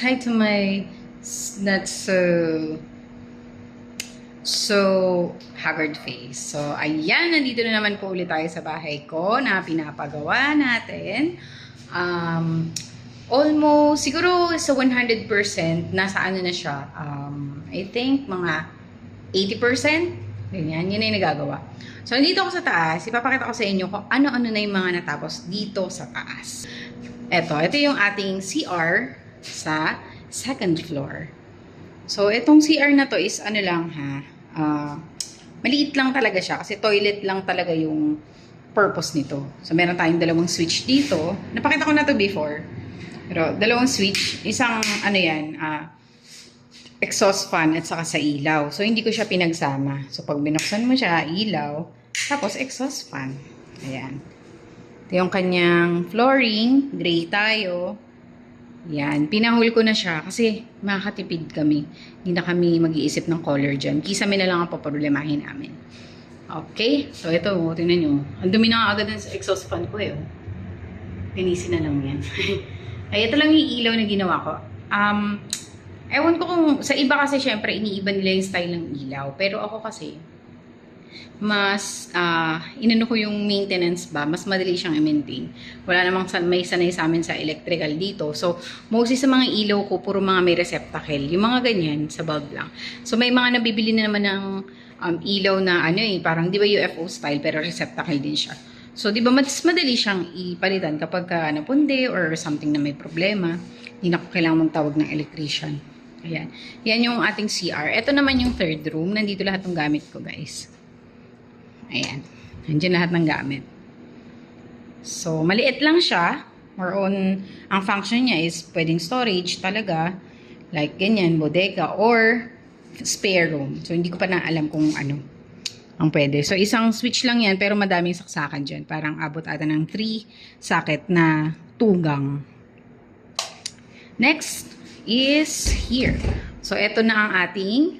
hi to my not so haggard face. So, ayan, nandito na naman po ulit tayo sa bahay ko na pinapagawa natin. Almost, siguro sa 100%, nasa ano na siya, I think mga 80%, ganyan, yun na yung nagagawa. So, nandito ako sa taas, ipapakita ko sa inyo kung ano-ano na yung mga natapos dito sa taas. Ito yung ating CR sa second floor. So, itong CR na to is ano lang ha, maliit lang talaga siya kasi toilet lang talaga yung purpose nito. So, meron tayong dalawang switch dito. Napakita ko na to before. Pero, dalawang switch. Isang, ano yan, exhaust fan at saka sa ilaw. So, hindi ko siya pinagsama. So, pag binuksan mo siya, ilaw, tapos exhaust fan. Ayan. Ito yung kanyang flooring. Gray tayo. Yan. Pinahul ko na siya kasi makakatipid kami. Hindi na kami mag-iisip ng color dyan. Kisame na lang ang paproblemahin namin. Okay. So, ito. Tingnan nyo. Ang dumi na agad sa exhaust fan ko eh. Linisin na lang yan. Ay, ito lang yung ilaw na ginawa ko. Ewan ko kung, sa iba kasi syempre, iniiba nila yung style ng ilaw. Pero ako kasi, mas, inano ko yung maintenance ba, mas madali siyang i-maintain. Wala namang may sanay sa amin sa electrical dito. So, mostly sa mga ilaw ko, puro mga may receptacle. Yung mga ganyan, sa bulb lang. So, may mga nabibili na naman ng ilaw na, ano eh, parang, di ba UFO style, pero receptacle din siya. So, di ba, mas madali siyang ipalitan kapag napundi or something na may problema. Hindi na ko kailangan magtawag ng electrician. Ayan. Yan yung ating CR. Ito naman yung third room. Nandito lahat ng gamit ko, guys. Ayan. Nandiyan lahat ng gamit. So, maliit lang siya. More on, ang function niya is pwedeng storage talaga. Like, ganyan, bodega or spare room. So, hindi ko pa na alam kung ano ang pwede. So, isang switch lang yan, pero madaming saksakan dyan. Parang abot ata ng 3 socket na tugang. Next is here. So, eto na ang ating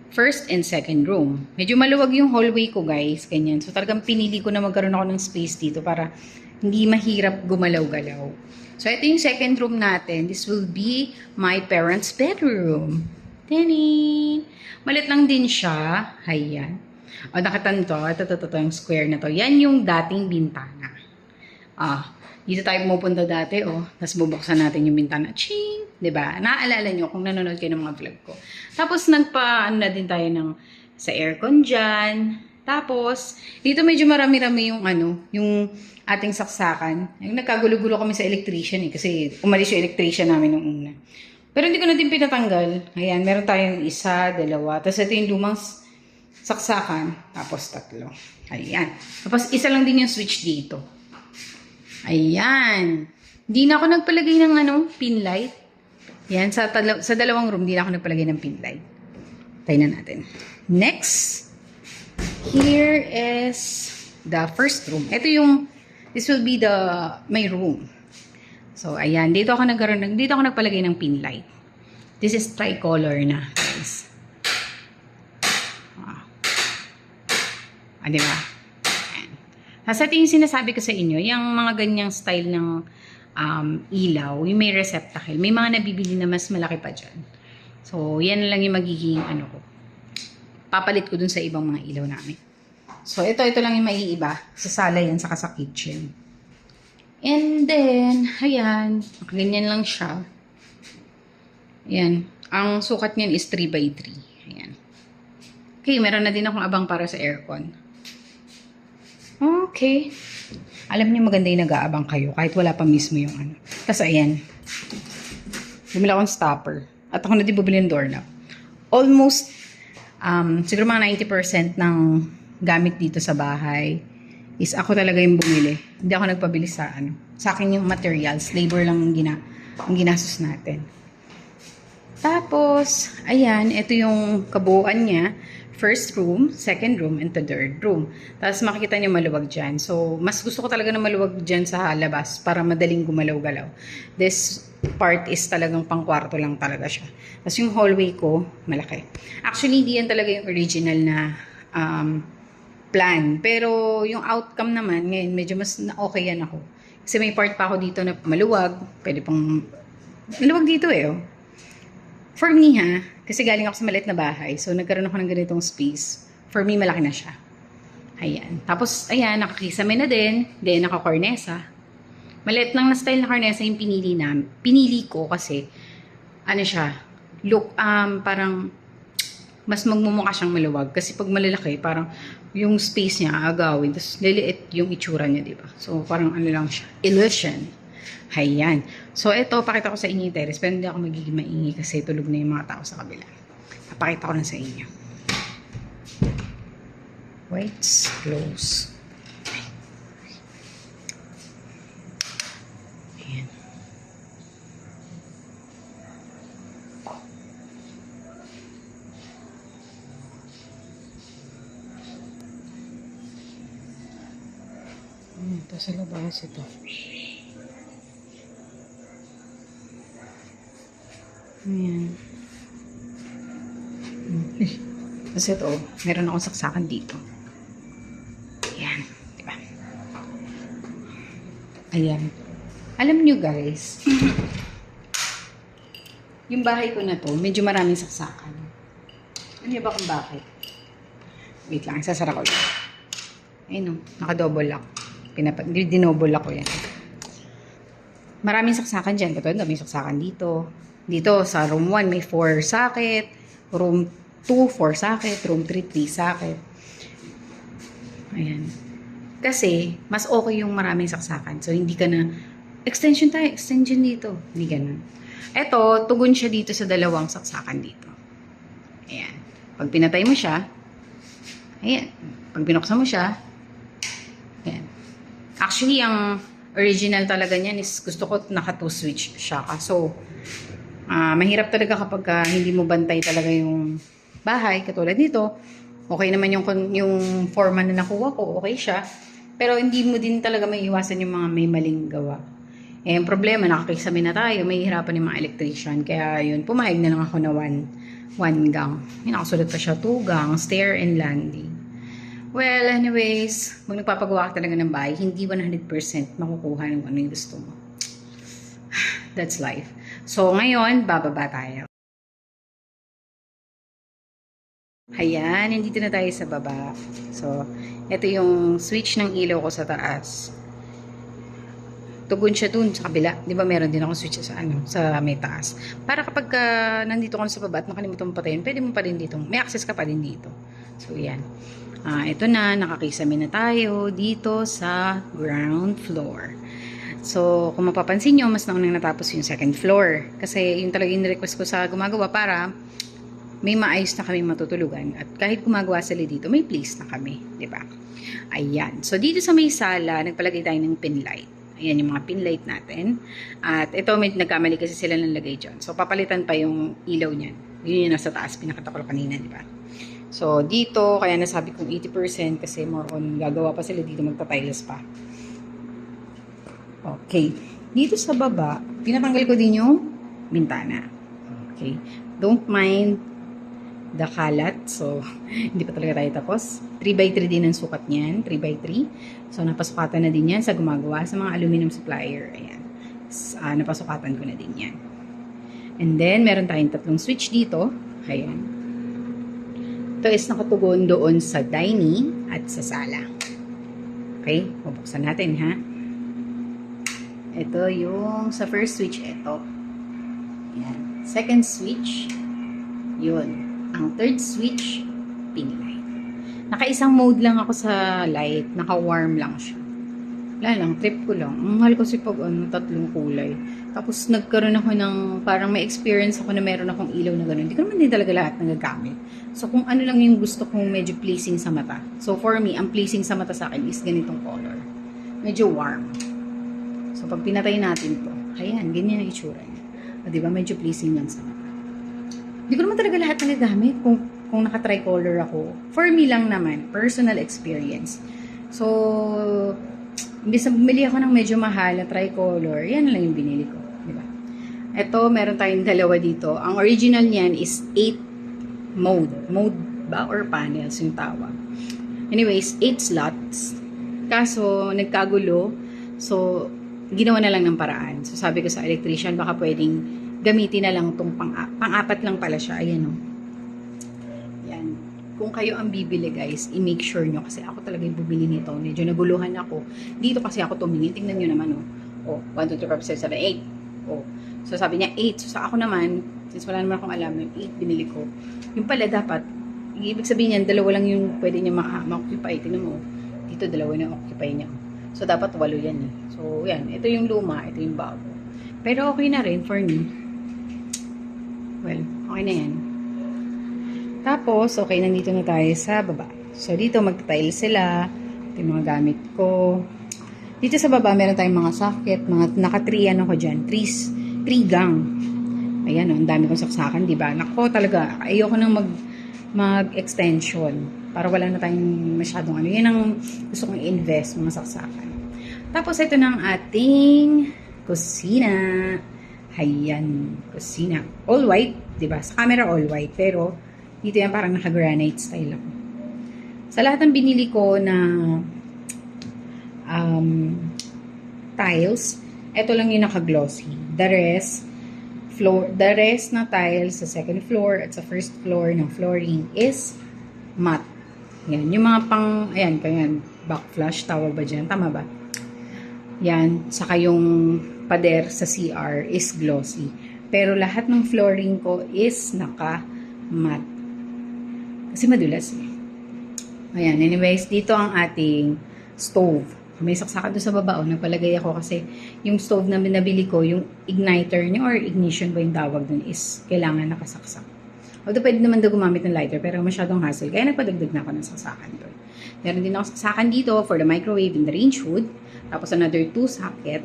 first and second room. Medyo maluwag yung hallway ko, guys. Ganyan. So, talagang pinili ko na magkaroon ako ng space dito para hindi mahirap gumalaw-galaw. So, ito yung second room natin. This will be my parents' bedroom. Tanin! Malit lang din siya. Ayan. O, nakatan to. Ito, yung square na to. Yan yung dating bintana. Dito tayo pumupunta dati, Tapos bubuksan natin yung bintana. Ching! Diba? Naaalala nyo kung nanonood kayo ng mga vlog ko. Tapos, ano na din tayo sa aircon dyan. Tapos, dito medyo marami-rami yung ating saksakan. Yung nagkagulo-gulo kami sa electrician kasi umalis yung electrician namin nung una. Pero hindi ko na din pinatanggal. Ayan, meron tayong 1, 2. Tapos ito yung lumang saksakan, tapos 3. Ayan. Tapos isa lang din yung switch dito. Ayan. Hindi na ako nagpalagay ng pin light. Yan, sa dalawang room, hindi na ako nagpalagay ng pin light. Tayo na natin. Next, here is the first room. Ito this will be my room. So, ayan. Dito ako nagpalagay ng pin light. This is tricolor na, guys. Diba? Kasi ito yung sinasabi ko sa inyo, yung mga ganyang style ng ilaw, yung may receptacle, may mga nabibili na mas malaki pa dyan. So, yan lang yung magiging ko. Papalit ko dun sa ibang mga ilaw namin. So, ito lang yung maiiba. Sa sala yan, saka sa kitchen. And then, ayan, ganyan lang siya. Ayan. Ang sukat niyan is 3x3. Ayan. Okay, meron na din akong abang para sa aircon. Okay. Alam niyo maganda yung nag-aabang kayo kahit wala pa mismo yung Tapos ayan. Bumila akong stopper. At ako na din bubili ng doorknob. Almost, siguro mga 90% ng gamit dito sa bahay is ako talaga yung bumili. Hindi ako nagpabili sa Sa akin yung materials. Labor lang ang ginastos natin. Tapos, ayan. Ito yung kabuuan niya. First room, second room, and the third room. Tapos makikita niyo maluwag dyan. So, mas gusto ko talaga na maluwag dyan sa labas para madaling gumalaw-galaw. This part is talagang pang-kwarto lang talaga siya. Tapos yung hallway ko, malaki. Actually, hindi yan talaga yung original na plan. Pero yung outcome naman, ngayon medyo mas okay yan ako. Kasi may part pa ako dito na maluwag. Pwede pang Maluwag dito eh, oh. For me ha, kasi galing ako sa maliit na bahay, so nagkaroon ako ng ganitong space. For me, malaki na siya. Ayan. Tapos, ayan, nakakisame na din. Then, nakakornesa. Maliit lang na style na kornesa yung pinili ko kasi, ano siya, look, parang, mas magmumukha siyang maluwag. Kasi pag malalaki, parang, yung space niya agawin. Tapos, liliit yung itsura niya, diba? So, parang ano lang siya, illusion. Ayan. So, ito, pakita ko sa inyo yung terrace. Pero hindi ako magiging maingay kasi tulog na yung mga tao sa kabila. Papakita ko na sa inyo. Whites, close. Ayan. Ito sa labas ito. Ayan. Tapos ito, meron akong saksakan dito. Ayan. Diba? Ayan. Alam nyo guys, yung bahay ko na to, medyo maraming saksakan. Alam nyo ba kung bakit? Wait lang, sasara ko lang. Ayun o, naka-double lock. Dinouble lock ko yan. Maraming saksakan dyan. Katulad, may saksakan dito. Dito, sa room 1, may 4 socket. Room 2, 4 socket. Room 3, 3 socket. Ayan. Kasi, mas okay yung maraming saksakan. So, hindi ka na, extension tayo, extension dito. Hindi ganun. Ito, tugon siya dito sa dalawang saksakan dito. Ayan. Pag pinatay mo siya, ayan. Pag binuksan mo siya, ayan. Actually, ang original talaga niyan is gusto ko naka 2 switch siya. So, mahirap talaga kapag hindi mo bantay talaga yung bahay. Katulad nito, okay naman yung forma na nakuha ko, okay siya. Pero hindi mo din talaga may iwasan yung mga may maling gawa. Eh, yung problema, nakakisami na tayo, may hirapan yung mga electrician. Kaya yun, pumayag na lang ako na one gang. Yung nakasulat pa siya, 2 gang, stair and landing. Well, anyways, pag nagpapagawa ka talaga ng bahay, hindi 100% makukuha ng ano yung gusto mo. That's life. So, ngayon, bababa tayo. Ayan, nandito na tayo sa baba. So, ito yung switch ng ilaw ko sa taas. Tugon siya dun sa kabila. Di ba meron din ako switch sa may taas. Para kapag nandito ka sa baba at nakalimutan mo patayin, pwede mo pa din dito. May access ka pa din dito. So, yan. Ito na, nakakisami na tayo dito sa ground floor. So, kung mapapansin nyo, mas naunang natapos yung second floor. Kasi yung talaga yung request ko sa gumagawa para may maayos na kami matutulugan. At kahit gumagawa sila dito, may place na kami. Diba? Ayan. So, dito sa may sala, nagpalagay tayo ng pin light. Ayan yung mga pin light natin. At ito, may nagkamali kasi sila ng lagay dyan. So, papalitan pa yung ilaw niyan. Yun yung nasa taas, pinakita ko kanina, diba? So, dito, kaya nasabi kong 80% kasi more on gagawa pa sila dito, magta-tiles pa. Okay. Dito sa baba, pinatanggal ko din yung bintana. Okay. Don't mind the kalat. So, hindi pa talaga tayo tapos. 3x3 din ang sukat niyan. 3x3. So, napasukatan na din yan sa gumagawa sa mga aluminum supplier. Ayan. Napasukatan ko na din yan. And then, meron tayong 3 switch dito. Ayan. Ito is nakatugon doon sa dining at sa sala. Okay? Bubuksan natin, ha? Ito yung sa first switch, ito. Ayan. Second switch, yun. Ang third switch, pin light. Naka-isang mode lang ako sa light. Naka-warm lang siya. Wala lang, trip ko lang. Ang mahal kasi pag 3 kulay. Tapos nagkaroon ako ng, parang may experience ako na meron akong ilaw na gano'n. Hindi ko naman din talaga lahat nagagamit. So kung ano lang yung gusto kong medyo pleasing sa mata. So for me, ang pleasing sa mata sa akin is ganitong color. Medyo warm. So pag pinatay natin to, ayan, ganyan ang itsura niya. O diba, medyo pleasing lang sa mata. Hindi ko naman talaga lahat nagagamit kung naka-tricolor ako. For me lang naman, personal experience. So, imbis na bumili ako ng medyo mahal na tricolor, yan lang yung binili ko. Diba? Ito, meron tayong dalawa dito. Ang original niyan is 8 mode. Mode ba? Or panels yung tawag. Anyways, 8 slots. Kaso, nagkagulo. So, ginawa na lang ng paraan. So, sabi ko sa electrician, baka pwedeng gamitin na lang itong pang-apat lang pala siya. Ayan o. Yan. Kung kayo ang bibili guys, i-make sure nyo. Kasi ako talaga yung bumili nito. Medyo naguluhan ako. Dito kasi ako tumingin. Tingnan nyo naman o. 1, 2, 3, 4, 5, 6, 7, 8. O. So, sabi niya 8. So, sa ako naman, since wala naman akong alam, yung 8 binili ko. Yung pala dapat, ibig sabihin niyan, dalawa lang yung pwede niya ma-occupy. Tingnan mo. Dito, dalawa na occupy niya. So, dapat 8 yan eh. So, yan. Ito yung luma. Ito yung bago. Pero okay na rin for me. Well, okay na yan. Tapos, okay, nandito na tayo sa baba. So, dito magta-tile sila. Ito yung mga gamit ko. Dito sa baba, meron tayong mga socket. Mga naka-3 ano ko dyan. 3 gang. Ayan o, ang dami kong saksakan, diba? Nako talaga, ayoko nang mag-extension. Para wala na tayong masyadong ano. Yan ang gusto kong i-invest, mga saksakan. Tapos, ito na ang ating kusina. Ayan, kusina. All white, diba? Sa camera, all white. Pero, dito yan parang naka-granite style ako. Sa lahat ng binili ko na tiles, ito lang yung naka-glossy. The rest na tiles sa second floor at sa first floor ng flooring is matte. Yan, yung mga ayan, backflush, tawag ba dyan? Tama ba? Yan, saka yung pader sa CR is glossy. Pero lahat ng flooring ko is naka-matte. Kasi madulas eh. Ayan, anyways, dito ang ating stove. May saksakan doon sa baba, nagpalagay ako kasi yung stove na nabili ko, yung igniter niya or ignition ba yung tawag dun is kailangan nakasaksak. Although pwede naman daw gumamit ng lighter pero masyadong hassle. Kaya nagpadagdag na ako ng saksakan doon. Meron din ako saksakan dito for the microwave and the range hood. Tapos another 2 socket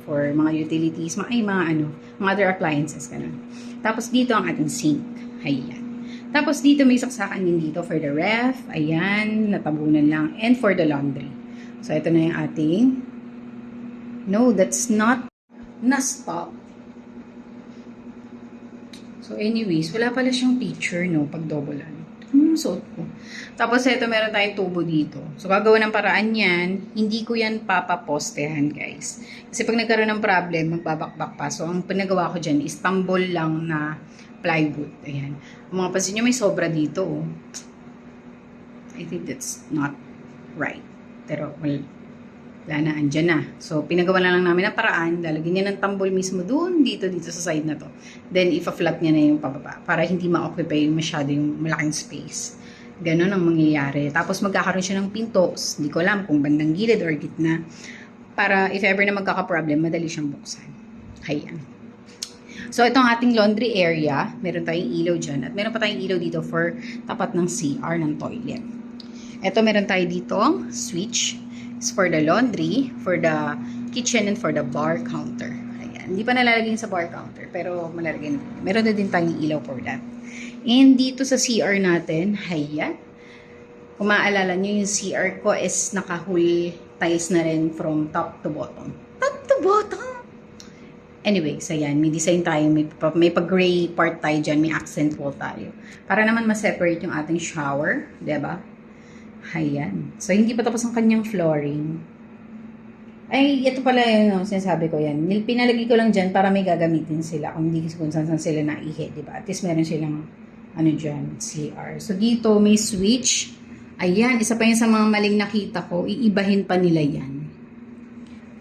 for mga utilities, mga other appliances. Ganun. Tapos dito ang ating sink. Ayan. Tapos dito may saksakan din dito for the ref. Ayan, natabunan lang. And for the laundry. So ito na yung ating. No, that's not na-stop. So, anyways, wala pala siyang picture, no, pag double-an. Suot ko. Tapos, ito, meron tayong tubo dito. So, gagawa ng paraan yan. Hindi ko yan papapostehan, guys. Kasi pag nagkaroon ng problem, magbabakbak pa. So, ang pinagawa ko dyan is tambol lang na plywood. Ayan. Kung mga pansin nyo, may sobra dito, oh. I think that's not right. Pero, well, wala na, andyan na. So, pinagawa na lang namin na paraan. Lalagyan niya ng tambol mismo doon, dito sa side na to. Then, ipa-flat niya na yung pababa. Para hindi ma-occupy masyado yung malaking space. Ganon ang mangyayari. Tapos, magkakaroon siya ng pinto. Hindi ko alam kung bandang gilid or gitna. Para, if ever na magkaka-problem, madali siyang buksan. Ayan. So, ito ang ating laundry area. Meron tayong ilaw dyan. At meron pa tayong ilaw dito for tapat ng CR ng toilet. Ito, meron tayo dito switch. Is for the laundry, for the kitchen, and for the bar counter. Ayan. Hindi pa nalalagay sa bar counter, pero malalagay na. Meron na din tayong ilaw for that. And dito sa CR natin, ayan. Kung maaalala nyo, yung CR ko is naka-hull tiles na rin from top to bottom. Top to bottom! Anyways, ayan. May design tayo. May pag-gray part tayo dyan. May accent wall tayo. Para naman ma-separate yung ating shower. Diba? Ayan. So, hindi pa tapos ang kanyang flooring. Ay, ito pala yung sinasabi ko yan. Pinalagay ko lang dyan para may gagamitin sila. Kung hindi kung saan sila naihe, diba? At least meron silang, dyan, CR. So, dito may switch. Ayan, isa pa yan sa mga maling nakita ko. Iibahin pa nila yan.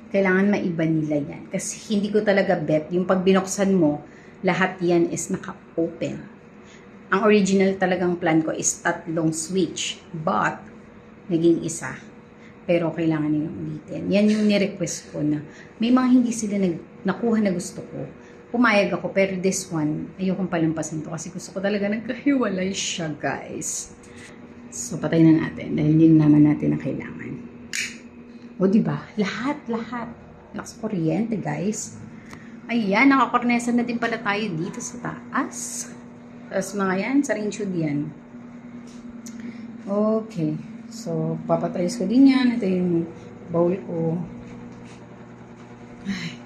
Kailangan maiba nila yan. Kasi hindi ko talaga bet. Yung pag binuksan mo, lahat yan is naka-open. Ang original talagang plan ko is 3 switch. But, naging isa. Pero kailangan nilang ulitin. Yan yung ni-request ko na may mga hindi sila nakuha na gusto ko. Pumayag ako, pero this one, ayokong palampasin to kasi gusto ko talaga nagkahiwalay siya, guys. So, patay na natin dahil hindi naman natin na kailangan. O, diba? Lahat. Lakas kuryente, guys. Ayan, nakakornesa na din pala tayo dito sa taas. Tapos mga yan, sa range hood yan. Okay. So, papatayos ko din yan. Ito yung bowl ko. Ay.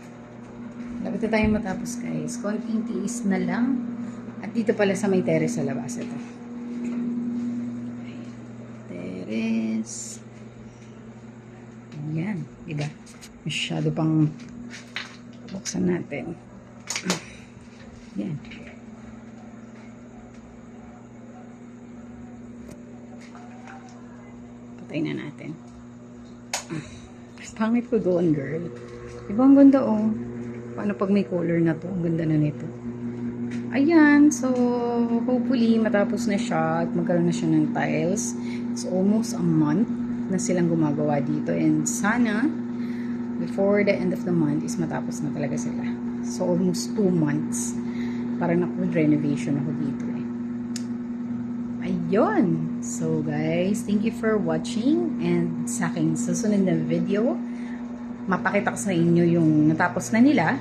Lapit na tayo matapos, guys. Konting tiis na lang. At dito pala sa may terrace sa labas. Ito. Terrace. Ayan. Diba? Masyado pang Buksan natin. Yan. Patay na natin. Pangit ko doon, girl. Diba ang ganda, oh. Paano pag may color na to? Ang ganda na nito. Ayan. So, hopefully, matapos na siya at magkaroon na siya ng tiles. It's almost a month na silang gumagawa dito. And sana, before the end of the month is matapos na talaga sila. So, almost 2 months. Parang renovation ako dito, eh. Ayun. So, guys, thank you for watching. And sa aking susunod na video, mapakita ko sa inyo yung natapos na nila.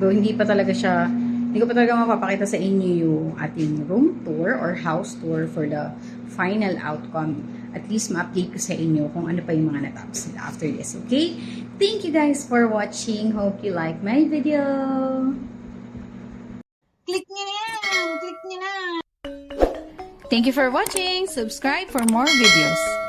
Though hindi ko pa talaga mapapakita sa inyo yung ating room tour or house tour for the final outcome. At least ma-update ko sa inyo kung ano pa yung mga natapos nila after this, okay? Thank you guys for watching. Hope you like my video. Click nyo na yan! Click nyo na! Thank you for watching. Subscribe for more videos.